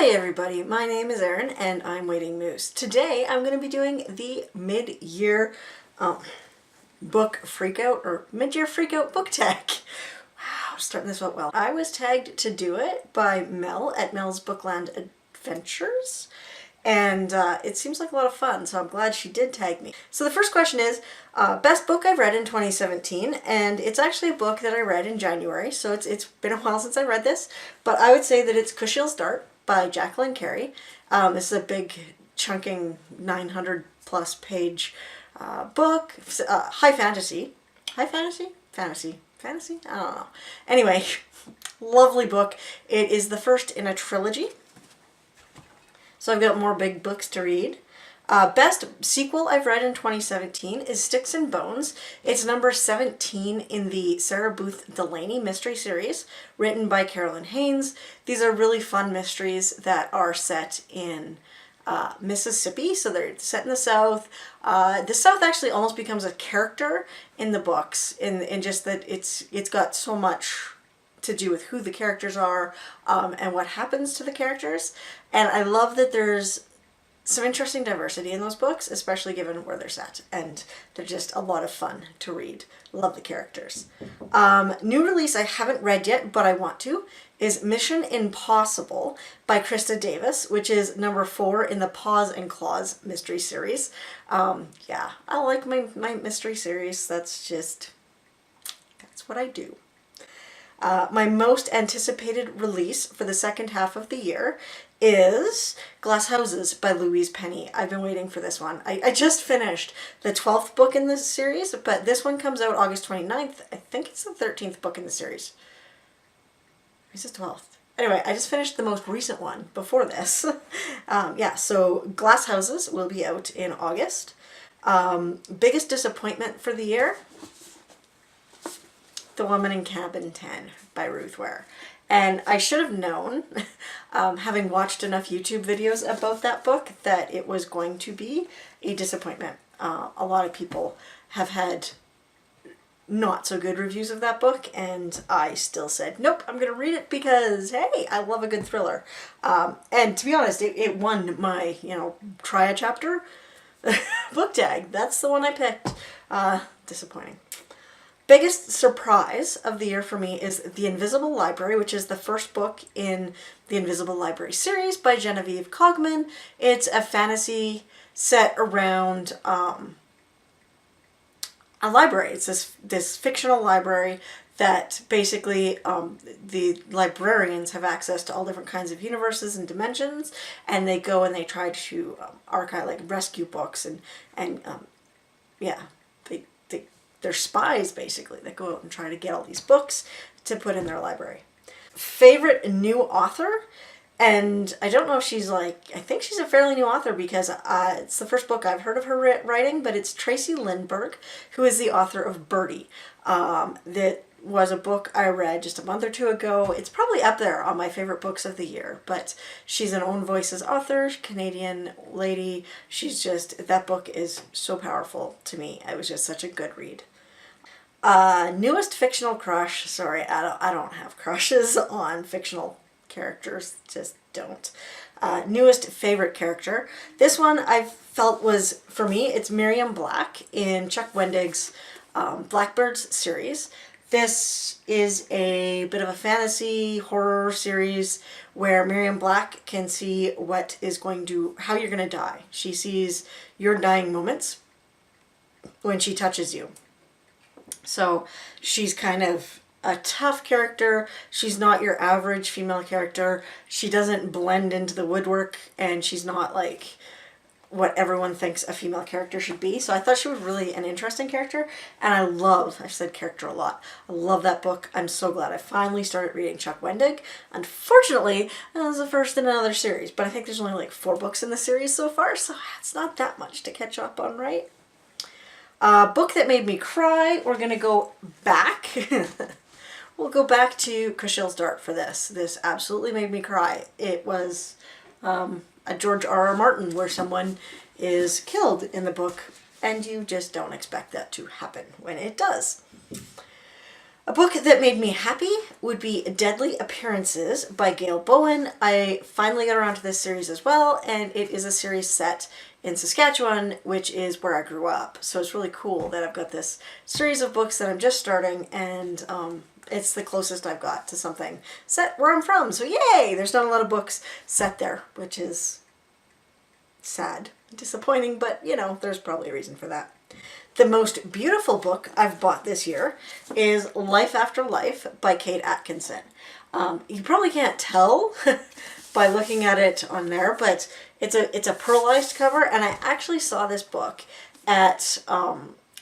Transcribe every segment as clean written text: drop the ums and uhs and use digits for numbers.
Hi everybody, my name is Erin and I'm Waiting Moose. Today I'm going to be doing the mid-year book freakout or mid-year freakout book tag. Wow, starting this out well. I was tagged to do it by Mel at Mel's Bookland Adventures, and it seems like a lot of fun, so I'm glad she did tag me. So the first question is, best book I've read in 2017, and it's actually a book that I read in January, so it's been a while since I read this, but I would say that it's Kushiel's Dart by Jacqueline Carey. This is a big, chunking 900 plus page book, high fantasy. High fantasy? Fantasy. Fantasy? I don't know. Anyway, lovely book. It is the first in a trilogy. So I've got more big books to read. Best sequel I've read in 2017 is Sticks and Bones. It's number 17 in the Sarah Booth Delaney mystery series, written by Carolyn Haynes. These are really fun mysteries that are set in Mississippi, so they're set in the South. The South actually almost becomes a character in the books, in just that it's got so much to do with who the characters are and what happens to the characters. And I love that there's some interesting diversity in those books, especially given where they're set, and they're just a lot of fun to read. Love the characters. New release I haven't read yet, but I want to, is Mission Impossible by Krista Davis, which is number 4 in the Paws and Claws mystery series. Yeah, I like my mystery series. That's what I do. My most anticipated release for the second half of the year is Glass Houses by Louise Penny. I've been waiting for this one. I just finished the 12th book in this series, but this one comes out August 29th. I think it's the 13th book in the series. Is it 12th? Anyway, I just finished the most recent one before this. Yeah, so Glass Houses will be out in August. Biggest disappointment for the year? The Woman in Cabin 10 by Ruth Ware. And I should have known, having watched enough YouTube videos about that book, that it was going to be a disappointment. A lot of people have had not so good reviews of that book, and I still said, nope, I'm going to read it because, hey, I love a good thriller. And to be honest, it won my, try a chapter book tag. That's the one I picked. Disappointing. Biggest surprise of the year for me is The Invisible Library, which is the first book in the Invisible Library series by Genevieve Cogman. It's a fantasy set around a library. It's this fictional library that basically the librarians have access to all different kinds of universes and dimensions, and they go and they try to archive, like rescue books, and yeah. They're spies, basically, that go out and try to get all these books to put in their library. Favorite new author? And I don't know if she's I think she's a fairly new author because it's the first book I've heard of her writing, but it's Tracy Lindbergh, who is the author of Birdie. That was a book I read just a month or two ago. It's probably up there on my favorite books of the year, but she's an Own Voices author, Canadian lady. That book is so powerful to me. It was just such a good read. Newest fictional crush. Sorry, I don't have crushes on fictional characters. Just don't. Newest favorite character. This one I felt was, for me, it's Miriam Black in Chuck Wendig's Blackbirds series. This is a bit of a fantasy horror series where Miriam Black can see how you're going to die. She sees your dying moments when she touches you. So she's kind of a tough character. She's not your average female character. She doesn't blend into the woodwork, and she's not like what everyone thinks a female character should be. So I thought she was really an interesting character, and I've said character a lot. I love that book. I'm so glad I finally started reading Chuck Wendig. Unfortunately, that was the first in another series, but I think there's only 4 books in the series so far, so it's not that much to catch up on, right? Book that made me cry. We're going to go back. We'll go back to Kushiel's Dart for this. This absolutely made me cry. It was a George R.R. Martin where someone is killed in the book, and you just don't expect that to happen when it does. A book that made me happy would be Deadly Appearances by Gail Bowen. I finally got around to this series as well, and it is a series set in Saskatchewan, which is where I grew up. So it's really cool that I've got this series of books that I'm just starting, and it's the closest I've got to something set where I'm from. So yay! There's not a lot of books set there, which is sad, disappointing, but you know, there's probably a reason for that. The most beautiful book I've bought this year is Life After Life by Kate Atkinson. You probably can't tell by looking at it on there, but it's a pearlized cover, and I actually saw this book at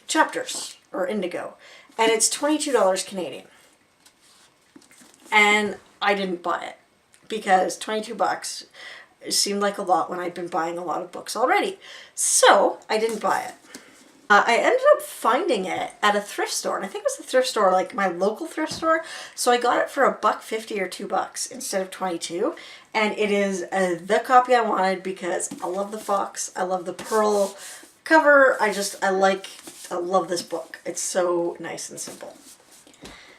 Chapters or Indigo, and it's $22 Canadian. And I didn't buy it because 22 bucks seemed like a lot when I'd been buying a lot of books already. So I didn't buy it. I ended up finding it at a thrift store, and I think it was a thrift store, like my local thrift store. So I got it for $1.50 or $2 instead of 22, and it is the copy I wanted because I love the fox, I love the pearl cover. I love this book. It's so nice and simple.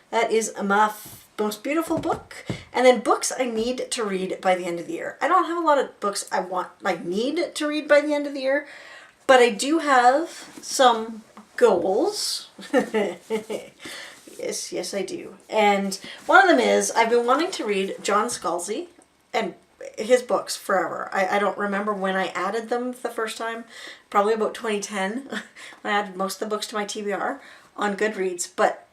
That is my most beautiful book. And then books I need to read by the end of the year. I don't have a lot of books I need to read by the end of the year. But I do have some goals. Yes, I do. And one of them is I've been wanting to read John Scalzi and his books forever. I don't remember when I added them the first time. Probably about 2010 when I added most of the books to my TBR on Goodreads. But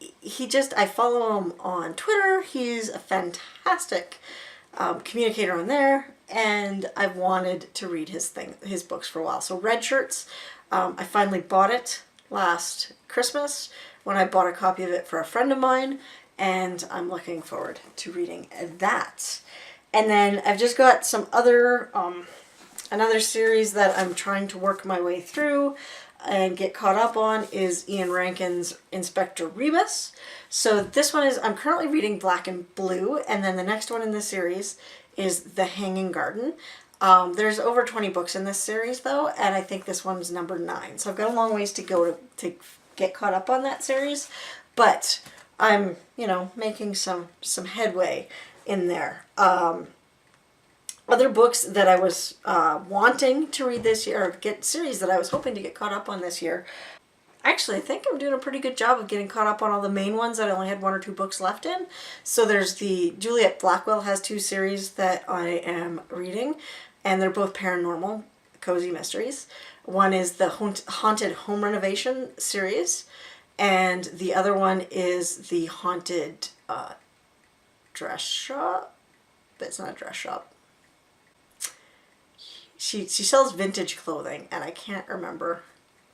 I follow him on Twitter. He's a fantastic communicator on there. And I've wanted to read his books for a while. So Red Shirts, I finally bought it last Christmas when I bought a copy of it for a friend of mine, and I'm looking forward to reading that. And then I've just got some other, another series that I'm trying to work my way through and get caught up on is Ian Rankin's Inspector Rebus. So this one is, I'm currently reading Black and Blue, and then the next one in this series is The Hanging Garden. There's over 20 books in this series though, and I think this one's number 9. So I've got a long ways to go to get caught up on that series, but I'm, making some headway in there. Other books that I was wanting to read this year, or series that I was hoping to get caught up on this year. Actually, I think I'm doing a pretty good job of getting caught up on all the main ones that I only had 1 or 2 books left in. So there's Juliet Blackwell has 2 series that I am reading, and they're both paranormal, cozy mysteries. One is the Haunted Home Renovation series, and the other one is the Haunted Dress Shop. But it's not a dress shop. She sells vintage clothing, and I can't remember.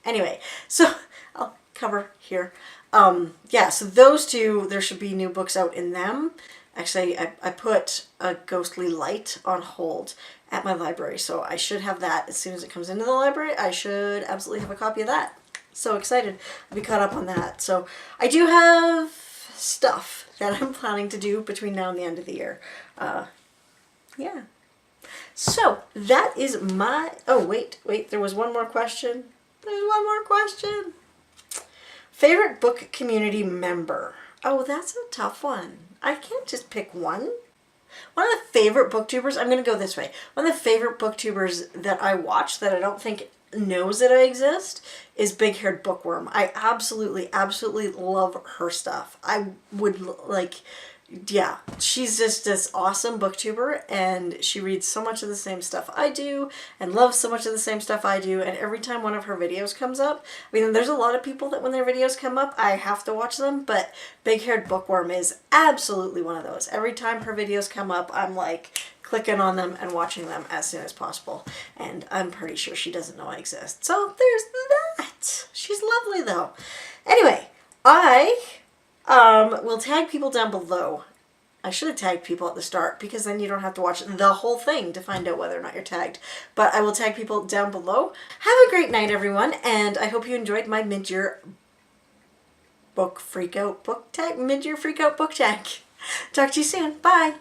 Anyway, so I'll cover here. Yeah, so those 2, there should be new books out in them. Actually, I put A Ghostly Light on hold at my library, so I should have that as soon as it comes into the library. I should absolutely have a copy of that. So excited. I'll be caught up on that. So I do have stuff that I'm planning to do between now and the end of the year. Yeah. So that is my... Oh, wait, there was one more question. There's one more question. Favorite book community member. Oh, that's a tough one. I can't just pick one. One of the favorite booktubers, I'm going to go this way. One of the favorite booktubers that I watch that I don't think knows that I exist is Big Haired Bookworm. I absolutely love her stuff. I would yeah, she's just this awesome booktuber, and she reads so much of the same stuff I do and loves so much of the same stuff I do, and every time one of her videos comes up, I mean, there's a lot of people that when their videos come up, I have to watch them, but Big Haired Bookworm is absolutely one of those. Every time her videos come up, I'm like clicking on them and watching them as soon as possible, and I'm pretty sure she doesn't know I exist. So there's that. She's lovely though. Anyway, I will tag people down below. I should have tagged people at the start because then you don't have to watch the whole thing to find out whether or not you're tagged. But I will tag people down below. Have a great night, everyone, and I hope you enjoyed my mid-year book freakout book tag. Talk to you soon. Bye.